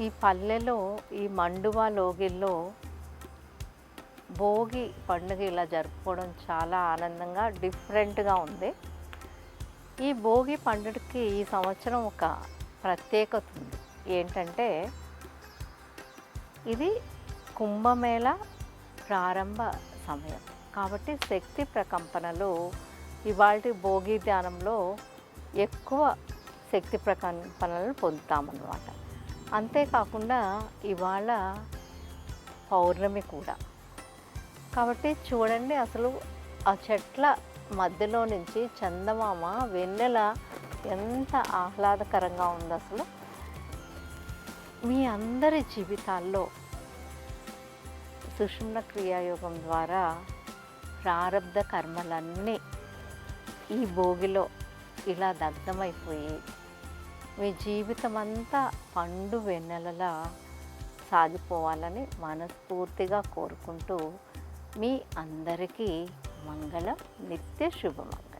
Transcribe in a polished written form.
ఈ పల్లెలో ఈ మండువా లోగిల్లో భోగి పండుగ ఇలా జరుపుకోవడం చాలా ఆనందంగా డిఫరెంట్గా ఉంది. ఈ భోగి పండుగకి ఈ సంవత్సరం ఒక ప్రత్యేకత ఉంది. ఏంటంటే ఇది కుంభమేళ ప్రారంభ సమయం కాబట్టి శక్తి ప్రకంపనలు ఇవాల్టి భోగి ధ్యానంలో ఎక్కువ శక్తి ప్రకంపనలను పొందుతామన్నమాట. అంతేకాకుండా ఇవాళ పౌర్ణమి కూడా కాబట్టి చూడండి, అసలు ఆ చెట్ల మధ్యలో నుంచి చందమామ వెన్నెల ఎంత ఆహ్లాదకరంగా ఉంది. అసలు మీ అందరి జీవితాల్లో సుషుమ్న క్రియాయోగం ద్వారా ప్రారబ్ధ కర్మలన్నీ ఈ భోగిలో ఇలా దగ్ధమైపోయి మీ జీవితం అంతా పండు వెన్నెలలా సాగిపోవాలని మనస్ఫూర్తిగా కోరుకుంటూ మీ అందరికీ మంగళం, నిత్య శుభమంగళం.